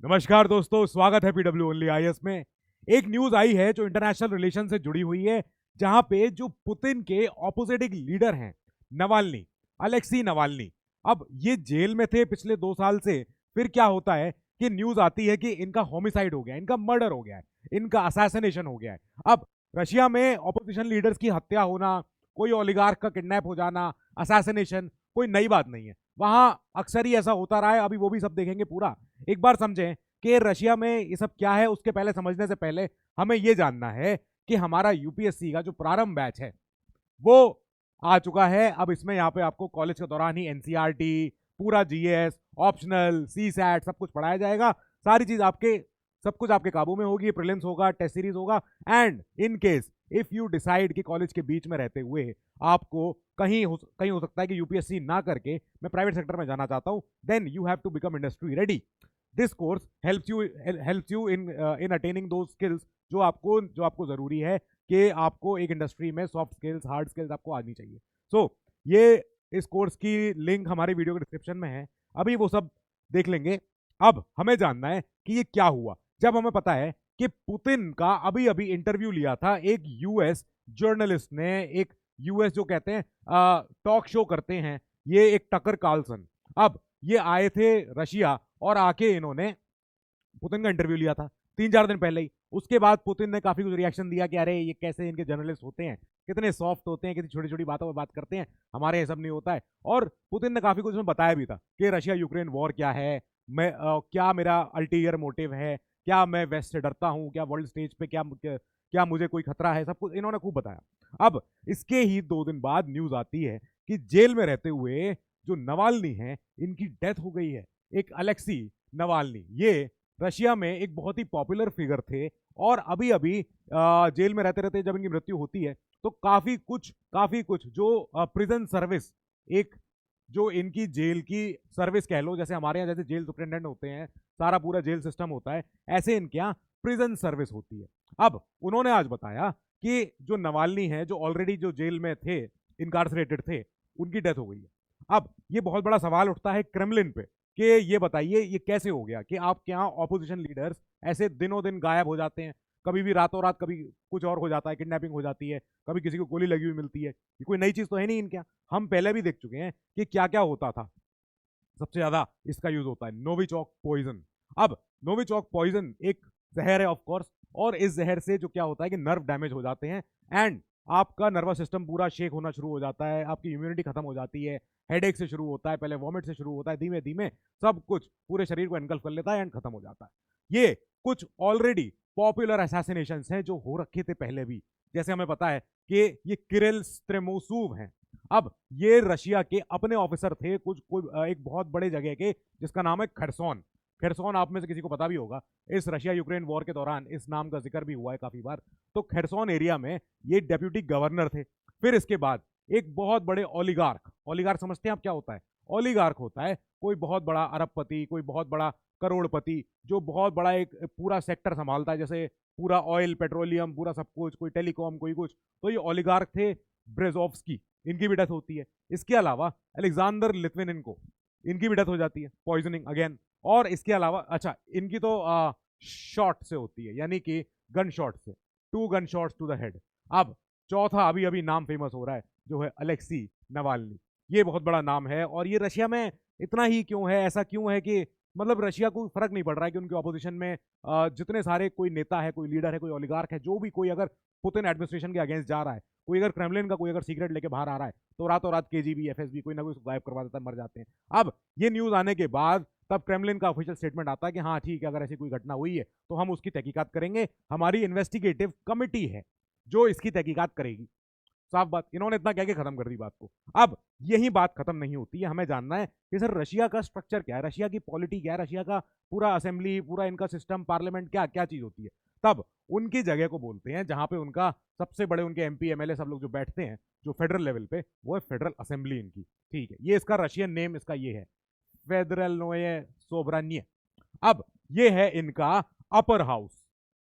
नमस्कार दोस्तों, स्वागत है पीडब्ल्यू ओनली आईएएस में। एक न्यूज आई है जो इंटरनेशनल रिलेशन से जुड़ी हुई है, जहां पे जो पुतिन के ऑपोजिट एक लीडर हैं, नवाल्नी, अलेक्सी नवाल्नी। अब ये जेल में थे पिछले 2 साल से। फिर क्या होता है कि न्यूज आती है कि इनका होमिसाइड हो गया, इनका मर्डर हो गया है, इनका असैसिनेशन हो गया है। अब रशिया में ऑपोजिशन लीडर्स की हत्या होना, कोई ओलिगार्क का किडनैप हो जाना, असैसिनेशन कोई नई बात नहीं है। वहां अक्सर ही ऐसा होता रहा है, अभी वो भी सब देखेंगे पूरा। एक बार समझें कि रशिया में ये सब क्या है। उसके पहले समझने से पहले हमें यह जानना है कि हमारा यूपीएससी का जो प्रारंभ बैच है वो आ चुका है। अब इसमें यहाँ पे आपको कॉलेज के दौरान ही एनसीईआरटी, पूरा जीएस, ऑप्शनल, सी सैट सब कुछ पढ़ाया जाएगा। सारी चीज आपके सब कुछ आपके काबू में होगी। प्रीलिम्स होगा, टेस्ट सीरीज होगा। And in case if you decide कि कॉलेज के बीच में रहते हुए आपको कहीं हो सकता है कि यूपीएससी ना करके मैं प्राइवेट सेक्टर में जाना चाहता हूं, then you have to become industry ready. This course helps you in attaining दो स्किल्स जो आपको जरूरी है कि आपको एक इंडस्ट्री में सॉफ्ट स्किल्स, हार्ड स्किल्स आपको आनी चाहिए। ये इस कोर्स की लिंक हमारे वीडियो के डिस्क्रिप्शन में है, अभी वो सब देख लेंगे। अब हमें जानना है कि ये क्या हुआ। जब हमें पता है कि पुतिन का अभी अभी इंटरव्यू लिया था एक यूएस जर्नलिस्ट ने, एक यूएस जो कहते हैं टॉक शो करते हैं, ये एक टकर कार्लसन। अब ये आए थे रशिया और आके इन्होंने पुतिन का इंटरव्यू लिया था 3-4 दिन पहले ही। उसके बाद पुतिन ने काफी कुछ रिएक्शन दिया कि अरे ये कैसे इनके जर्नलिस्ट होते हैं, कितने सॉफ्ट होते हैं, कितनी छोटी छोटी बातों पर बात करते हैं, हमारे ये सब नहीं होता है। और पुतिन ने काफी कुछ उसमें बताया भी था कि रशिया यूक्रेन वॉर क्या है, क्या मेरा अल्टीरियर मोटिव है, क्या मैं वेस्ट से डरता हूं, क्या वर्ल्ड स्टेज पे क्या मुझे कोई खतरा है, सब कुछ इन्होंने खूब बताया। अब इसके ही 2 दिन बाद न्यूज आती है कि जेल में रहते हुए जो नवाल्नी है इनकी डेथ हो गई है। एक अलेक्सी नवाल्नी, ये रशिया में एक बहुत ही पॉपुलर फिगर थे। और अभी अभी जेल में रहते रहते जब इनकी मृत्यु होती है तो काफी कुछ जो प्रिजन सर्विस, एक जो इनकी जेल की सर्विस कह लो, जैसे हमारे यहाँ जैसे जेल सुपरिटेंडेंट होते हैं, सारा पूरा जेल सिस्टम होता है, ऐसे इनके यहाँ प्रिजन सर्विस होती है। अब उन्होंने आज बताया कि जो नवाल्नी है, जो ऑलरेडी जो जेल में थे, इनकार्सरेटेड थे, उनकी डेथ हो गई है। अब ये बहुत बड़ा सवाल उठता है क्रेमलिन पे कि ये बताइए ये कैसे हो गया कि आपके यहाँ ऑपोजिशन लीडर्स ऐसे दिनों दिन गायब हो जाते हैं, कभी भी रातों रात, कभी कुछ और हो जाता है, किडनैपिंग हो जाती है, कभी किसी को गोली लगी हुई मिलती है। ये कोई नई चीज तो है नहीं इनके यहाँ, हम पहले भी देख चुके हैं कि क्या क्या होता था। सबसे ज्यादा इसका यूज होता है नोविचॉक पॉइजन। अब नोविचॉक पॉइजन एक जहर है ऑफ कोर्स, और इस जहर से जो क्या होता है कि नर्व डैमेज हो जाते हैं एंड आपका नर्वस सिस्टम पूरा शेक होना शुरू हो जाता है, आपकी इम्यूनिटी खत्म हो जाती है, हेडेक से शुरू होता है, पहले वॉमिट से शुरू होता है, धीमे धीमे सब कुछ पूरे शरीर को एनगल्फ कर लेता है एंड खत्म हो जाता है। ये कुछ ऑलरेडी पॉपुलर असैसिनेशन हैं जो हो रखे थे पहले भी। जैसे हमें पता है कि ये किरिल स्त्रेमोसूव हैं। अब ये रशिया के अपने ऑफिसर थे, कुछ कोई एक बहुत बड़े जगह के जिसका नाम है खरसोन। खरसोन आप में से किसी को पता भी होगा, इस रशिया यूक्रेन वॉर के दौरान इस नाम का जिक्र भी हुआ है काफी बार। तो खरसोन एरिया में ये डेप्यूटी गवर्नर थे। फिर इसके बाद एक बहुत बड़े ओलिगार्क, ओलिगार्क समझते हैं आप क्या होता है? ओलिगार्क होता है कोई बहुत बड़ा अरबपति, कोई बहुत बड़ा करोड़पति, जो बहुत बड़ा एक पूरा सेक्टर संभालता है, जैसे पूरा ऑयल, पेट्रोलियम, पूरा सब कुछ, कोई टेलीकॉम, कोई कुछ। तो ये ओलिगार्क थे ब्रेजोव्स्की, इनकी भी डेथ होती है। इसके अलावा अलेक्जेंडर लिथवेनिनको, इनकी भी डेथ हो जाती है, पॉइजनिंग अगेन। और इसके अलावा अच्छा, इनकी तो शॉट से होती है, यानी कि गन शॉट से, 2 gun shots to the head. अब चौथा अभी अभी नाम फेमस हो रहा है जो है अलेक्सी नवाल्नी। ये बहुत बड़ा नाम है, और ये रशिया में इतना ही क्यों है, ऐसा क्यों है कि मतलब रशिया को फर्क नहीं पड़ रहा है कि उनके ऑपोजिशन में जितने सारे कोई नेता है, कोई लीडर है, कोई ओलिगार्क है, जो भी कोई अगर पुतिन एडमिनिस्ट्रेशन के अगेंस्ट जा रहा है, कोई अगर क्रेमलिन का कोई अगर सीक्रेट लेके बाहर आ रहा है, तो रातों रात केजीबी, एफएसबी कोई ना कोई गायब करवा देता है, मर जाते हैं। अब ये न्यूज आने के बाद तब क्रेमलिन का ऑफिशियल स्टेटमेंट आता है कि हाँ ठीक है, अगर ऐसी कोई घटना हुई है तो हम उसकी तहकीकात करेंगे, हमारी इन्वेस्टिगेटिव कमिटी है जो इसकी तहकीकात करेगी। साफ बात, इन्होंने इतना कह के खत्म कर दी बात को। अब यही बात खत्म नहीं होती है, हमें जानना है कि सर रशिया का स्ट्रक्चर क्या है, रशिया की पॉलिटी क्या है, रशिया का पूरा असेंबली, पूरा इनका सिस्टम, पार्लियामेंट क्या क्या चीज होती है। तब उनकी जगह को बोलते हैं जहां पे उनका सबसे बड़े उनके एमपी एमएलए सब लोग जो बैठते हैं, जो फेडरल लेवल पे, वो है फेडरल असेंबली इनकी। ठीक है, ये इसका रशियन नेम इसका ये है, फेडरल नोए सोबरान्य। अब ये है इनका अपर हाउस,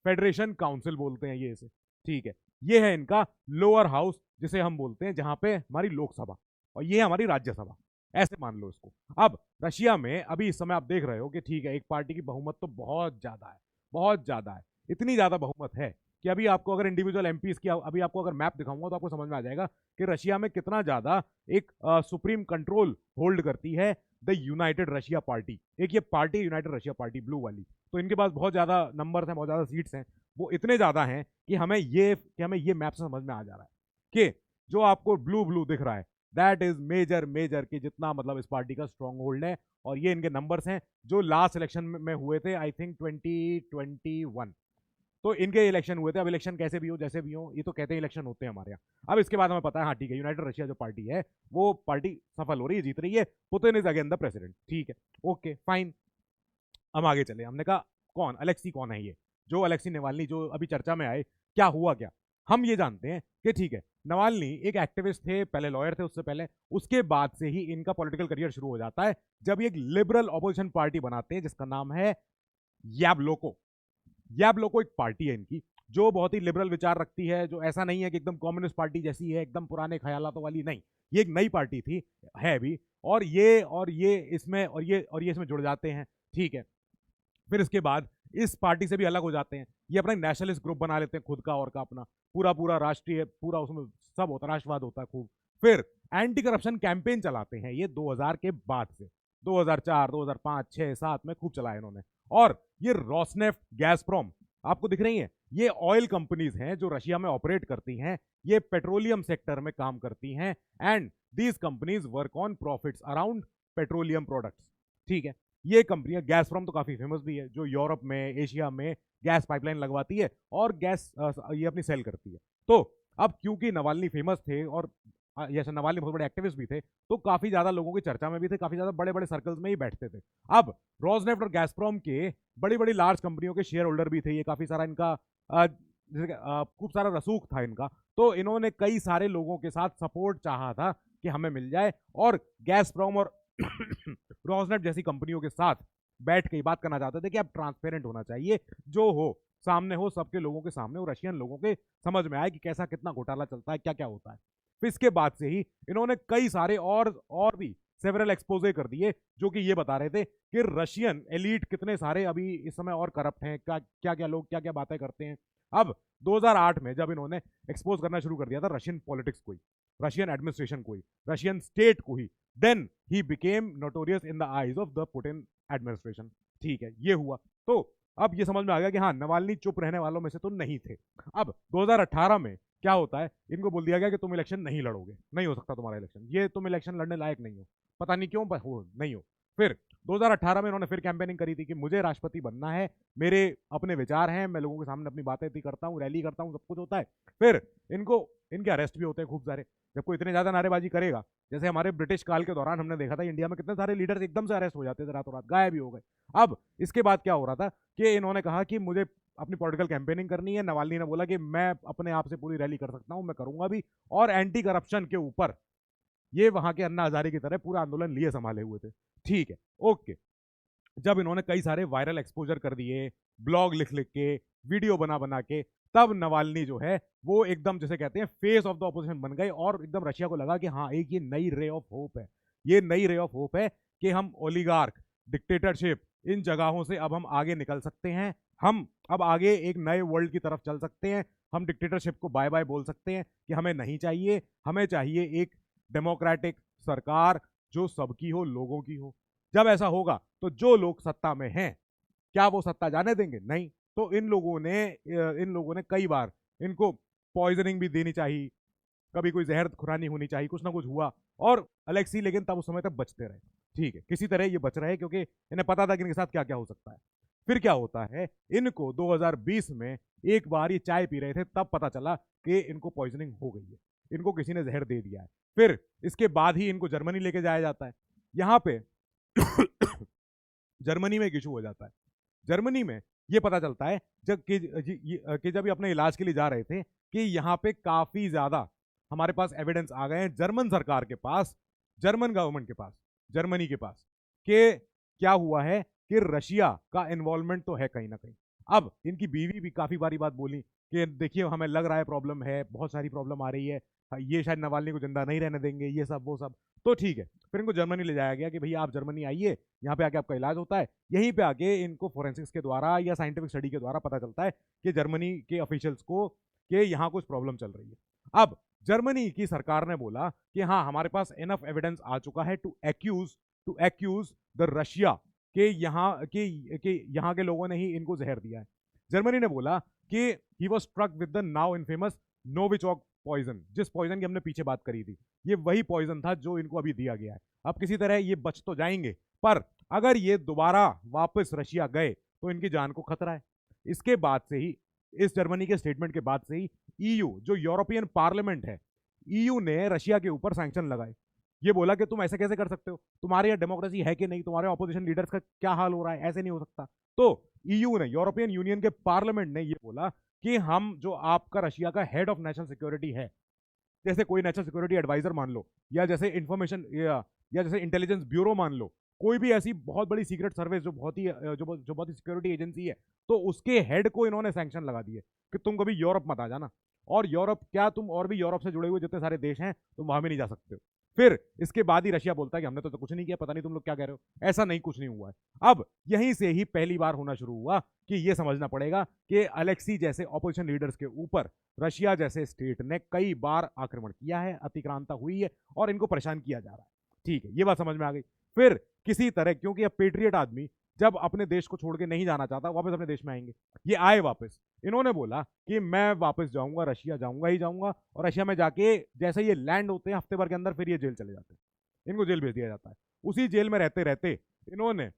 फेडरेशन काउंसिल बोलते हैं ये इसे। ठीक है, ये है इनका लोअर हाउस जिसे हम बोलते हैं, जहां पे हमारी लोकसभा, और ये है हमारी राज्यसभा। ऐसे मान लो इसको। अब रशिया में अभी इस समय आप देख रहे हो कि ठीक है, एक पार्टी की बहुमत तो बहुत ज्यादा है, बहुत ज्यादा है। इतनी ज्यादा बहुमत है कि अभी आपको अगर इंडिविजुअल एमपीज की अभी आपको अगर मैप दिखाऊंगा तो आपको समझ में आ जाएगा कि रशिया में कितना ज्यादा एक सुप्रीम कंट्रोल होल्ड करती है द यूनाइटेड रशिया पार्टी। एक ये party United Russia party blue वाली, तो इनके पास बहुत ज्यादा नंबर्स हैं, बहुत ज्यादा सीट्स हैं। वो इतने ज्यादा हैं कि हमें ये मैप से समझ में आ जा रहा है कि जो आपको ब्लू ब्लू दिख रहा है दैट इज मेजर मेजर की जितना मतलब इस पार्टी का स्ट्रॉन्ग होल्ड है। और ये इनके नंबर्स हैं जो लास्ट इलेक्शन में हुए थे, आई थिंक 2021। तो इनके इलेक्शन हुए थे। अब इलेक्शन कैसे भी हो जैसे भी हो, ये तो कहते हैं इलेक्शन होते हैं हमारे यहाँ। अब इसके बाद हमें पता है हाँ ठीक है, यूनाइटेड रशिया जो पार्टी है वो पार्टी सफल हो रही है, जीत रही है। Putin is again the president. ठीक है, ओके फाइन। हम आगे चले। हमने कहा कौन अलेक्सी, कौन है ये जो अलेक्सी नवाल्नी जो अभी चर्चा में आए, क्या हुआ क्या? हम ये जानते हैं कि ठीक है, नवाल्नी एक एक्टिविस्ट थे, पहले लॉयर थे, उससे पहले उसके बाद से ही इनका पॉलिटिकल करियर शुरू हो जाता है जब ये एक लिबरल ऑपोजिशन पार्टी बनाते हैं जिसका नाम है याब्लोको। याब्लोको एक पार्टी है इनकी जो बहुत ही लिबरल विचार रखती है, जो ऐसा नहीं है कि एकदम कम्युनिस्ट पार्टी जैसी है, एकदम पुराने ख्यालातों वाली नहीं। ये एक नई पार्टी थी, है भी। और ये इसमें जुड़ जाते हैं। ठीक है, फिर इसके बाद इस पार्टी से भी अलग हो जाते हैं। ये अपना नेशनलिस्ट ग्रुप बना लेते हैं खुद का, और का अपना पूरा पूरा राष्ट्रीय, पूरा उसमें सब होता, राष्ट्रवाद होता है खूब। फिर एंटी करप्शन कैंपेन चलाते हैं ये 2000 के बाद से। 2004, 2005, 6, 7 में खूब चलाया इन्होंने। और ये रॉसनेफ्ट, गैसप्रोम आपको दिख रही हैं, ये ऑयल कंपनीज हैं जो रशिया में ऑपरेट करती हैं। ये पेट्रोलियम सेक्टर में काम करती हैं and these companies work on profits around petroleum products. ठीक है, ये कंपनियां, गैसप्रोम तो काफी फेमस भी है, जो यूरोप में, एशिया में गैस पाइपलाइन लगवाती है और गैस ये अपनी सेल करती है। तो अब क्योंकि नवाल्नी फेमस थे और जैसे नवाल्नी बहुत बड़े एक्टिविस्ट भी थे, तो काफी ज्यादा लोगों की चर्चा में भी थे, काफी ज्यादा बड़े बड़े सर्कल्स में ही बैठते थे। अब रोजनेफ्ट और गैसप्रोम के बड़ी बड़ी लार्ज कंपनियों के शेयर होल्डर भी थे ये, काफी सारा इनका खूब सारा रसूख था इनका। तो इन्होंने कई सारे लोगों के साथ सपोर्ट चाहा था कि हमें मिल जाए, और गैसप्रोम और रोजनेफ्ट जैसी कंपनियों के साथ बैठ के बात करना चाहते थे कि अब ट्रांसपेरेंट होना चाहिए, जो हो सामने हो, सबके लोगों के सामने हो, रशियन लोगों के समझ में आए कि कैसा कितना घोटाला चलता है, क्या क्या होता है। फिर इसके बाद से ही इन्होंने कई सारे और भी सेवरल एक्सपोजे कर दिए जो कि ये बता रहे थे कि रशियन एलीट कितने सारे अभी इस समय और करप्ट हैं, क्या क्या लोग क्या क्या बातें करते हैं। अब 2008 में जब इन्होंने एक्सपोज करना शुरू कर दिया था रशियन पॉलिटिक्स को ही, रशियन एडमिनिस्ट्रेशन को ही, रशियन स्टेट को ही, then he became notorious in the eyes of the Putin administration. ठीक है, ये हुआ। तो अब ये समझ में आ गया कि हाँ, नवाल्नी चुप रहने वालों में से तो नहीं थे। अब 2018 में क्या होता है, इनको बोल दिया गया कि तुम इलेक्शन नहीं लड़ोगे, नहीं हो सकता तुम्हारा इलेक्शन, ये तुम इलेक्शन लड़ने लायक नहीं हो, पता नहीं क्यों हो नहीं हो। फिर 2018 में इन्होंने फिर कैंपेनिंग करी थी कि मुझे राष्ट्रपति बनना है, मेरे अपने विचार हैं, मैं लोगों के सामने अपनी बातें करता हूँ, रैली करता हूँ, सब कुछ होता है। फिर इनके अरेस्ट भी होते हैं खूब सारे। जब कोई इतने ज्यादा नारेबाजी करेगा, जैसे हमारे ब्रिटिश काल के दौरान हमने देखा था इंडिया में कितने सारे लीडर्स एकदम से अरेस्ट हो जाते थे, रातों रात गायब भी हो गए। अब इसके बाद क्या हो रहा था कि इन्होंने कहा कि मुझे अपनी पॉलिटिकल कैंपेनिंग करनी है। नवाल्नी ने बोला कि मैं अपने आप से पूरी रैली कर सकता हूं, मैं करूंगा भी, और एंटी करप्शन के ऊपर ये वहां के अन्ना हजारे की तरह पूरा आंदोलन लिए संभाले हुए थे। ठीक है, ओके। जब इन्होंने कई सारे वायरल एक्सपोजर कर दिए, ब्लॉग लिख लिख के, वीडियो बना बना के, तब नवाल्नी जो है वो एकदम जैसे कहते हैं फेस ऑफ द ऑपोजिशन बन गए, और एकदम रशिया को लगा कि हाँ, एक ये नई रे ऑफ होप है, ये नई रे ऑफ होप है कि हम ओलिगार्क, डिक्टेटरशिप, इन जगहों से अब हम आगे निकल सकते हैं, हम अब आगे एक नए वर्ल्ड की तरफ चल सकते हैं, हम डिक्टेटरशिप को बाय बाय बोल सकते हैं कि हमें नहीं चाहिए, हमें चाहिए एक डेमोक्रेटिक सरकार जो सबकी हो, लोगों की हो। जब ऐसा होगा तो जो लोग सत्ता में हैं, क्या वो सत्ता जाने देंगे? नहीं। तो इन लोगों ने कई बार इनको पॉइजनिंग भी देनी चाहिए, कभी कोई जहर खुरानी होनी चाहिए, कुछ ना कुछ हुआ। और अलेक्सी लेकिन तब उस समय तक बचते रहे। ठीक है, किसी तरह ये बच रहे क्योंकि इन्हें पता था कि इनके साथ क्या क्या हो सकता है। फिर क्या होता है, इनको 2020 में एक बार ये चाय पी रहे थे, तब पता चला कि इनको पॉइजनिंग हो गई है, इनको किसी ने जहर दे दिया है। फिर इसके बाद ही इनको जर्मनी लेके जाया जाता है। यहाँ पे जर्मनी में एक इशू हो जाता है। जर्मनी में ये पता चलता है जब ये अपने इलाज के लिए जा रहे थे कि यहाँ पे काफी ज्यादा हमारे पास एविडेंस आ गए हैं जर्मन सरकार के पास, जर्मन गवर्नमेंट के पास, जर्मनी के पास, कि क्या हुआ है कि रशिया का इन्वॉल्वमेंट तो है कहीं ना कहीं। अब इनकी बीवी भी काफी बारी बात बोली कि देखिए हमें लग रहा है प्रॉब्लम है, बहुत सारी प्रॉब्लम आ रही है, ये शायद नवाल्नी को जिंदा नहीं रहने देंगे, ये सब वो सब। तो ठीक है, फिर इनको जर्मनी ले जाया गया कि भैया आप जर्मनी आइए, यहाँ पे आके आपका इलाज होता है। यहीं पे आके इनको फोरेंसिक्स के द्वारा या साइंटिफिक स्टडी के द्वारा पता चलता है कि जर्मनी के ऑफिशियल्स को कि यहाँ कुछ प्रॉब्लम चल रही है। अब जर्मनी की सरकार ने बोला कि हाँ हमारे पास इनफ एविडेंस आ चुका है टू एक्यूज द रशिया के यहाँ के लोगों ने ही इनको जहर दिया है। जर्मनी ने बोला कि he was struck with the now infamous Novichok poison, जिस पॉइजन की हमने पीछे बात करी थी, ये वही पॉइजन था जो इनको अभी दिया गया है। अब किसी तरह ये बच तो जाएंगे, पर अगर ये दोबारा वापस रशिया गए तो इनकी जान को खतरा है। इसके बाद से ही, इस जर्मनी के स्टेटमेंट के बाद से ही ईयू जो यूरोपियन पार्लियामेंट है, ईयू ने रशिया के ऊपर सैंक्शन लगाए। ये बोला कि तुम ऐसे कैसे कर सकते हो, तुम्हारे यहाँ डेमोक्रेसी है कि नहीं, तुम्हारे ऑपोजिशन लीडर्स का क्या हाल हो रहा है, ऐसे नहीं हो सकता। तो ईयू ने, यूरोपियन यूनियन के पार्लियामेंट ने ये बोला कि हम जो आपका रशिया का हेड ऑफ नेशनल सिक्योरिटी है, जैसे कोई नेशनल सिक्योरिटी एडवाइजर मान लो, या जैसे इंफॉर्मेशन या जैसे इंटेलिजेंस ब्यूरो मान लो, कोई भी ऐसी बहुत बड़ी सीक्रेट सर्विस जो बहुत ही सिक्योरिटी एजेंसी है, तो उसके हेड को इन्होंने सैंक्शन लगा दिए कि तुम कभी यूरोप मत आ जाना। और यूरोप क्या, तुम और भी यूरोप से जुड़े हुए जितने सारे देश हैं तुम वहां भी नहीं जा सकते हो। फिर इसके बाद ही रशिया बोलता है कि हमने तो कुछ नहीं किया, पता नहीं तुम लोग क्या कह रहे हो। ऐसा नहीं, कुछ नहीं हुआ है। अब यहीं से ही पहली बार होना शुरू हुआ कि यह समझना पड़ेगा कि अलेक्सी जैसे ऑपोजिशन लीडर्स के ऊपर रशिया जैसे स्टेट ने कई बार आक्रमण किया है, अतिक्रांता हुई है और इनको परेशान किया जा रहा है। ठीक है, ये बात समझ में आ गई। फिर किसी तरह, क्योंकि अब पेट्रियट आदमी जब अपने देश को छोड़ के नहीं जाना चाहता, वापस अपने देश में आएंगे। ये आए वापस, इन्होंने बोला कि मैं वापस जाऊंगा, रशिया जाऊंगा ही जाऊंगा। और रशिया में जाके जैसे ये लैंड होते हैं हफ्ते भर के अंदर, फिर ये जेल चले जाते हैं, इनको जेल भेज दिया जाता है। उसी जेल में रहते रहते इन्होंने,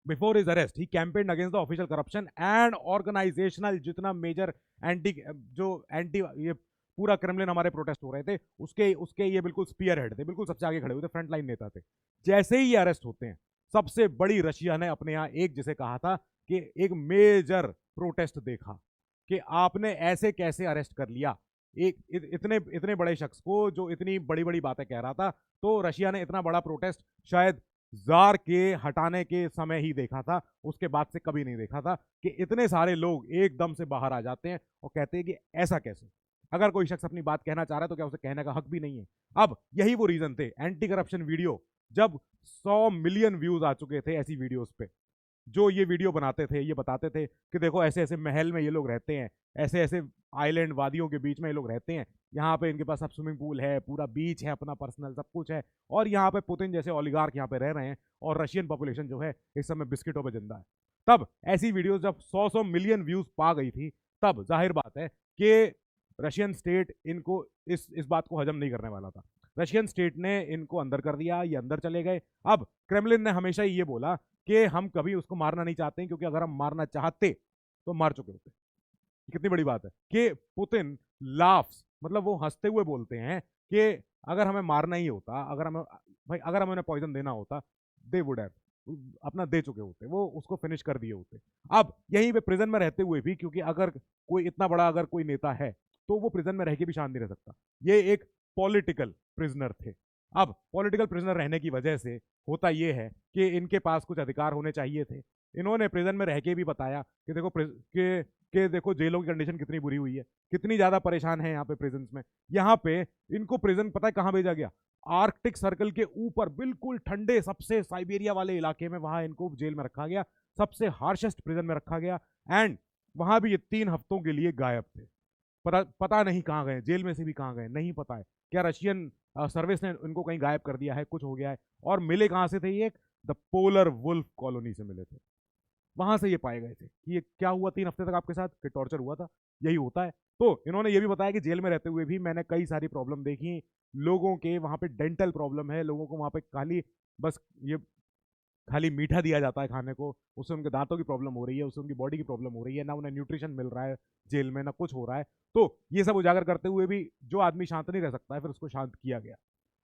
before his arrest, he campaigned against the official corruption and organizational, जितना मेजर एंटी ये पूरा क्रेमलिन हमारे प्रोटेस्ट हो रहे थे, उसके उसके ये बिल्कुल स्पीयर हेड थे, बिल्कुल सबसे आगे खड़े हुए थे, फ्रंट लाइन नेता थे। जैसे ही ये अरेस्ट होते हैं, सबसे बड़ी रशिया ने अपने यहाँ एक, जिसे कहा था कि एक मेजर प्रोटेस्ट देखा कि आपने ऐसे कैसे अरेस्ट कर लिया एक इतने इतने बड़े शख्स को जो इतनी बड़ी बड़ी बातें कह रहा था। तो रशिया ने इतना बड़ा प्रोटेस्ट शायद जार के हटाने के समय ही देखा था, उसके बाद से कभी नहीं देखा था कि इतने सारे लोग एकदम से बाहर आ जाते हैं और कहते हैं कि ऐसा कैसे। अगर कोई शख्स अपनी बात कहना चाह रहा है तो क्या उसे कहने का हक भी नहीं है। अब यही वो रीजन थे, एंटी करप्शन वीडियो जब 100 मिलियन व्यूज आ चुके थे ऐसी वीडियोस पे, जो ये वीडियो बनाते थे, ये बताते थे कि देखो ऐसे ऐसे महल में ये लोग रहते हैं, ऐसे ऐसे आइलैंड वादियों के बीच में ये लोग रहते हैं, यहाँ पे इनके पास सब स्विमिंग पूल है, पूरा बीच है, अपना पर्सनल सब कुछ है, और यहाँ पे पुतिन जैसे ओलिगार्क यहाँ पे रह रहे हैं, और रशियन पॉपुलेशन जो है इस समय बिस्किटों पर जिंदा है। तब ऐसी वीडियोस जब 100 मिलियन व्यूज पा गई थी, तब जाहिर बात है कि रशियन स्टेट इनको इस बात को हजम नहीं करने वाला था। रशियन स्टेट ने इनको अंदर कर दिया, ये अंदर चले गए। अब क्रेमलिन ने हमेशा ये बोला कि हम कभी उसको मारना नहीं चाहते, क्योंकि अगर हम मारना चाहते तो मार चुके होते। कितनी बड़ी बात है कि पुतिन लाफ्स, मतलब वो हंसते हुए बोलते हैं कि अगर हमें मारना ही होता, अगर हमें पॉइजन देना होता, दे वुड हैव, अपना दे चुके होते, वो उसको फिनिश कर दिए होते। अब यहीं पे प्रिजन में रहते हुए भी, क्योंकि अगर कोई इतना बड़ा अगर कोई नेता है तो वो प्रिजन में रह के भी शांत नहीं रह सकता। ये एक पॉलिटिकल प्रिजनर थे। अब पॉलिटिकल प्रिजनर रहने की वजह से होता यह है कि इनके पास कुछ अधिकार होने चाहिए थे। इन्होंने प्रिजन में रह के भी बताया कि देखो जेलों की कंडीशन कितनी बुरी हुई है, कितनी ज्यादा परेशान है यहाँ पे प्रिजन में। यहाँ पे इनको प्रिजन पता है कहाँ भेजा गया? आर्कटिक सर्कल के ऊपर बिल्कुल ठंडे, सबसे साइबेरिया वाले इलाके में, वहां इनको जेल में रखा गया, सबसे हार्शेस्ट प्रिजन में रखा गया। एंड वहां भी ये 3 हफ्तों के लिए गायब थे। पता नहीं कहाँ गए, जेल में से भी कहाँ गए नहीं पता है। क्या रशियन सर्विस ने इनको कहीं गायब कर दिया है, कुछ हो गया है। और मिले कहाँ से थे ये? द पोलर वुल्फ कॉलोनी से मिले थे, वहां से ये पाए गए थे कि ये क्या हुआ 3 हफ्ते तक आपके साथ, कि टॉर्चर हुआ था, यही होता है। तो इन्होंने ये भी बताया कि जेल में रहते हुए भी मैंने कई सारी प्रॉब्लम देखी लोगों के, वहां पे डेंटल प्रॉब्लम है लोगों को, वहां पे खाली मीठा दिया जाता है खाने को, उससे उनके दांतों की प्रॉब्लम हो रही है, उससे उनकी बॉडी की प्रॉब्लम हो रही है, ना उन्हें न्यूट्रिशन मिल रहा है जेल में, ना कुछ हो रहा है। तो ये सब उजागर करते हुए भी जो आदमी शांत नहीं रह सकता है, फिर उसको शांत किया गया।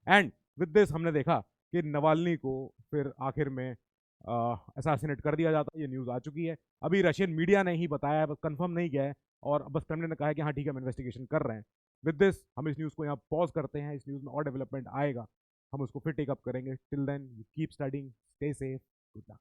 एंड विद दिस हमने देखा कि नवाल्नी को फिर आखिर में असैसिनेट कर दिया जाता है। ये न्यूज़ आ चुकी है, अभी रशियन मीडिया ने ही बताया है, बस कंफर्म नहीं किया है, और बस क्रेमलिन ने कहा है कि हाँ ठीक है हम इन्वेस्टिगेशन कर रहे हैं। विद दिस हम इस न्यूज़ को यहाँ पॉज करते हैं, इस न्यूज़ में और डेवलपमेंट आएगा हम उसको फिर टेकअप करेंगे। Till then you keep studying, stay safe, good luck.